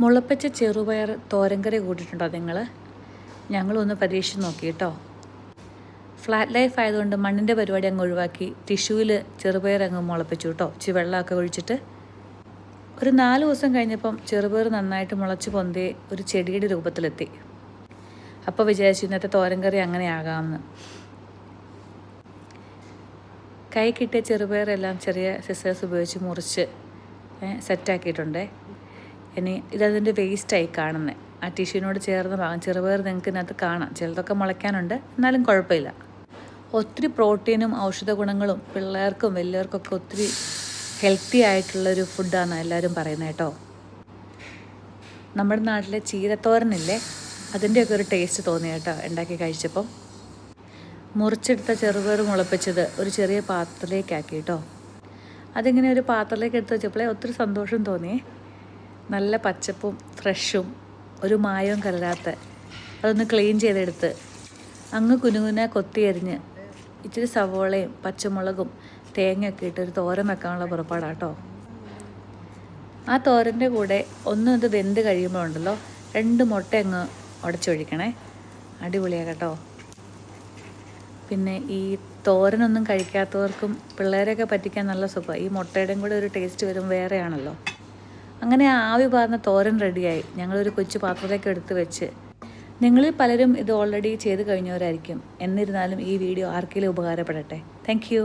മുളപ്പിച്ച ചെറുപയർ തോരൻ കറി കൂട്ടിയിട്ടുണ്ടോ നിങ്ങൾ? ഞങ്ങളൊന്ന് പരീക്ഷിച്ച് നോക്കി കേട്ടോ. ഫ്ലാറ്റ് ലൈഫ് ആയതുകൊണ്ട് മണ്ണിൻ്റെ പരിപാടി അങ്ങ് ഒഴിവാക്കി ടിഷ്യൂവിൽ ചെറുപയർ അങ്ങ് മുളപ്പിച്ചു കേട്ടോ. ഇച്ചിരി വെള്ളമൊക്കെ ഒഴിച്ചിട്ട് ഒരു 4 ദിവസം കഴിഞ്ഞപ്പം ചെറുപയർ നന്നായിട്ട് മുളച്ച് പൊന്തി ഒരു ചെടിയുടെ രൂപത്തിലെത്തി. അപ്പോൾ വിചാരിച്ചു ഇന്നത്തെ തോരൻ കറി അങ്ങനെ ആകാമെന്ന്. കൈ കിട്ടിയ ചെറുപയറെല്ലാം ചെറിയ സിസേഴ്സ് ഉപയോഗിച്ച് മുറിച്ച് സെറ്റാക്കിയിട്ടുണ്ട്. ഇനി ഇതതിൻ്റെ വേസ്റ്റായി കാണുന്നത് ആ ടിഷ്യൂവിനോട് ചേർന്ന ഭാഗം ചെറുപയർ നിങ്ങൾക്ക് ഇതിനകത്ത് കാണാം. ചിലതൊക്കെ മുളയ്ക്കാനുണ്ട്, എന്നാലും കുഴപ്പമില്ല. ഒത്തിരി പ്രോട്ടീനും ഔഷധ ഗുണങ്ങളും പിള്ളേർക്കും വലിയവർക്കൊക്കെ ഒത്തിരി ഹെൽത്തി ആയിട്ടുള്ളൊരു ഫുഡാണ് എല്ലാവരും പറയുന്നത് കേട്ടോ. നമ്മുടെ നാട്ടിലെ ചീരത്തോരനില്ലേ, അതിൻ്റെയൊക്കെ ഒരു ടേസ്റ്റ് തോന്നി കേട്ടോ ഉണ്ടാക്കി കഴിച്ചപ്പം. മുറിച്ചെടുത്ത ചെറുപയർ മുളപ്പിച്ചത് ഒരു ചെറിയ പാത്രത്തിലേക്കാക്കി കേട്ടോ. അതിങ്ങനെ ഒരു പാത്രത്തിലേക്ക് എടുത്ത് വെച്ചപ്പോഴേ ഒത്തിരി സന്തോഷം തോന്നിയേ. നല്ല പച്ചപ്പും ഫ്രഷും ഒരു മായവും കലരാത്ത അതൊന്ന് ക്ലീൻ ചെയ്തെടുത്ത് അങ്ങ് കുനുകുന കൊത്തിയരിഞ്ഞ് ഇച്ചിരി സവോളയും പച്ചമുളകും തേങ്ങയൊക്കെ ഇട്ട് ഒരു തോരൻ വെക്കാനുള്ള പുറപ്പാടാട്ടോ. ആ തോരൻ്റെ കൂടെ ഇത് വെന്ത് കഴിയുമ്പോഴുണ്ടല്ലോ 2 മുട്ട അങ്ങ് ഉടച്ചൊഴിക്കണേ. അടിപൊളിയാണ് കേട്ടോ. പിന്നെ ഈ തോരനൊന്നും കഴിക്കാത്തവർക്കും പിള്ളേരെയൊക്കെ പറ്റിക്കാൻ നല്ല സുഖമാണ്. ഈ മുട്ടയുടെയും കൂടെ ഒരു ടേസ്റ്റ് വരും വേറെയാണല്ലോ. അങ്ങനെ ആവി പാർന്ന തോരൻ റെഡിയായി. ഞങ്ങളൊരു കൊച്ചു പാത്രത്തിലേക്ക് എടുത്ത് വെച്ച്. നിങ്ങളിൽ പലരും ഇത് ഓൾറെഡി ചെയ്ത് കഴിഞ്ഞവരായിരിക്കും. എന്നിരുന്നാലും ഈ വീഡിയോ ആർക്കെങ്കിലും ഉപകാരപ്പെടട്ടെ. Thank you.